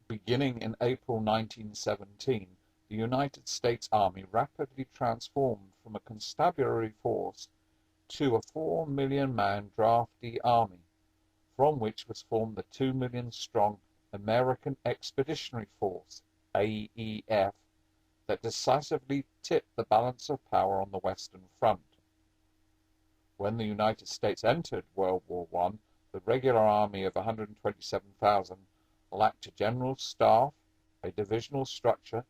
Beginning in April 1917, the United States Army rapidly transformed from a constabulary force to a 4 million-man drafty army, from which was formed the 2 million-strong American Expeditionary Force, AEF, that decisively tipped the balance of power on the Western Front. When the United States entered World War I, the regular army of 127,000 lacked a general staff, a divisional structure,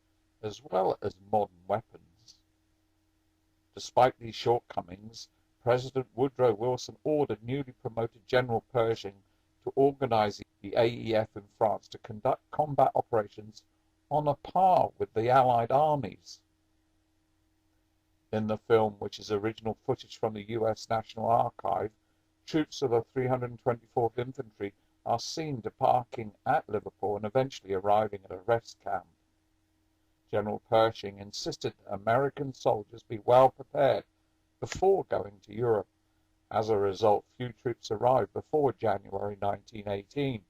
as well as modern weapons. Despite these shortcomings, President Woodrow Wilson ordered newly promoted General Pershing to organize the AEF in France to conduct combat operations on a par with the Allied armies. In the film, which is original footage from the US National Archive, troops of the 324th Infantry are seen debarking at Liverpool and eventually arriving at a rest camp. General Pershing insisted that American soldiers be well prepared before going to Europe. As a result, few troops arrived before January 1918.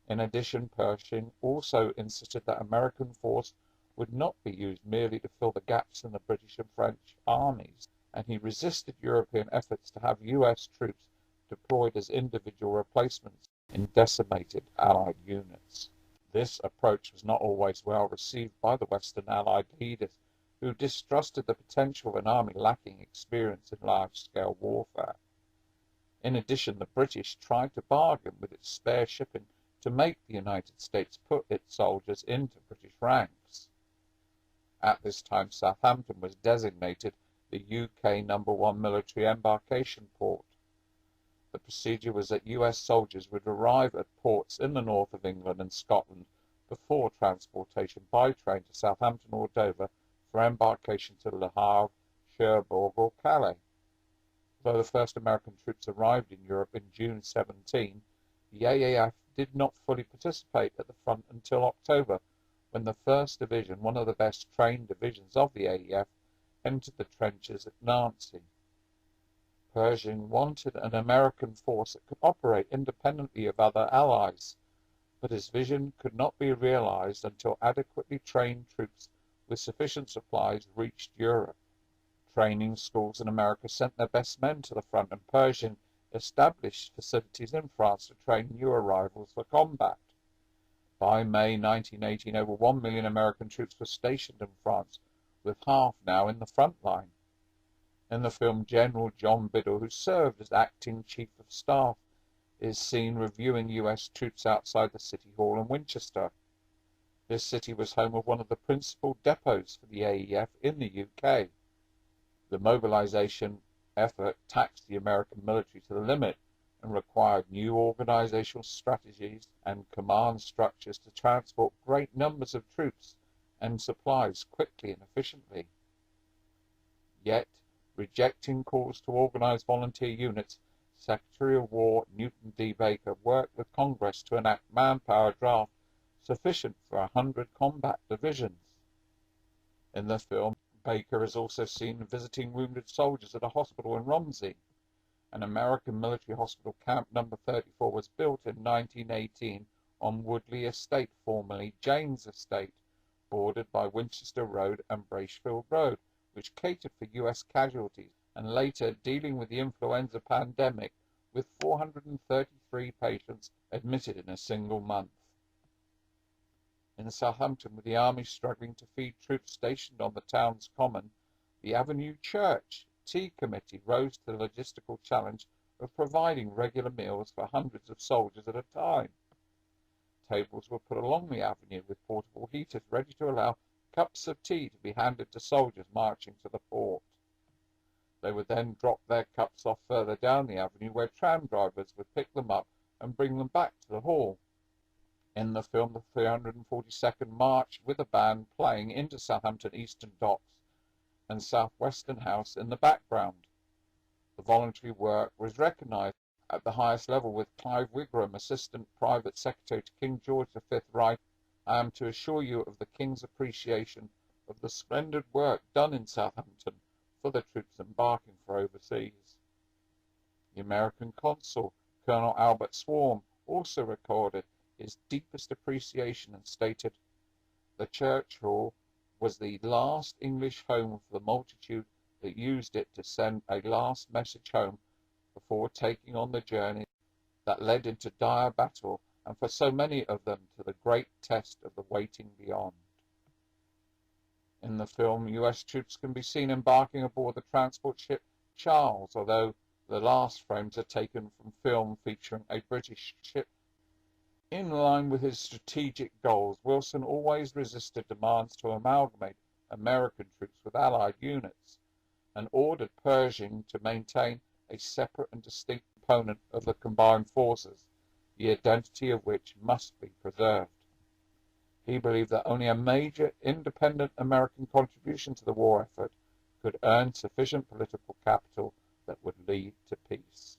In addition, Pershing also insisted that American force would not be used merely to fill the gaps in the British and French armies, and he resisted European efforts to have US troops deployed as individual replacements in decimated Allied units. This approach was not always well received by the Western Allied leaders, who distrusted the potential of an army lacking experience in large-scale warfare. In addition, the British tried to bargain with its spare shipping to make the United States put its soldiers into British ranks. At this time, Southampton was designated the UK #1 military embarkation port. The procedure was that US soldiers would arrive at ports in the north of England and Scotland before transportation by train to Southampton or Dover for embarkation to Le Havre, Cherbourg or Calais. Though the first American troops arrived in Europe in June 17, the AAF did not fully participate at the front until October, when the 1st Division, one of the best trained divisions of the AEF, entered the trenches at Nancy. Pershing wanted an American force that could operate independently of other allies, but his vision could not be realized until adequately trained troops with sufficient supplies reached Europe. Training schools in America sent their best men to the front, and Pershing established facilities in France to train new arrivals for combat. By May 1918, over 1 million American troops were stationed in France, with half now in the front line. In the film, General John Biddle, who served as acting chief of staff, is seen reviewing US troops outside the City Hall in Winchester. This city was home of one of the principal depots for the AEF in the UK. The mobilization effort taxed the American military to the limit and required new organizational strategies and command structures to transport great numbers of troops and supplies quickly and efficiently. Yet, rejecting calls to organize volunteer units, Secretary of War Newton D. Baker worked with Congress to enact manpower draft sufficient for 100 combat divisions. In the film, Baker is also seen visiting wounded soldiers at a hospital in Romsey. An American military hospital, Camp No. 34, was built in 1918 on Woodley Estate, formerly Jane's Estate, bordered by Winchester Road and Bracefield Road, which catered for US casualties, and later dealing with the influenza pandemic, with 433 patients admitted in a single month. In Southampton, with the army struggling to feed troops stationed on the town's common, the Avenue Church Tea Committee rose to the logistical challenge of providing regular meals for hundreds of soldiers at a time. Tables were put along the avenue with portable heaters ready to allow cups of tea to be handed to soldiers marching to the fort. They would then drop their cups off further down the avenue, where tram drivers would pick them up and bring them back to the hall. In the film, the 342nd marched with a band playing into Southampton Eastern Docks and Southwestern House in the background. The voluntary work was recognised at the highest level, with Clive Wigram, Assistant Private Secretary to King George V, writing, "I am to assure you of the King's appreciation of the splendid work done in Southampton for the troops embarking for overseas." The American consul, Colonel Albert Swarm, also recorded, his deepest appreciation and stated, "The church hall was the last English home for the multitude that used it to send a last message home before taking on the journey that led into dire battle, and for so many of them to the great test of the waiting beyond." In the film, US troops can be seen embarking aboard the transport ship Charles, although the last frames are taken from film featuring a British ship. In line with his strategic goals, Wilson always resisted demands to amalgamate American troops with Allied units, and ordered Pershing to maintain a separate and distinct component of the combined forces, the identity of which must be preserved. He believed that only a major independent American contribution to the war effort could earn sufficient political capital that would lead to peace.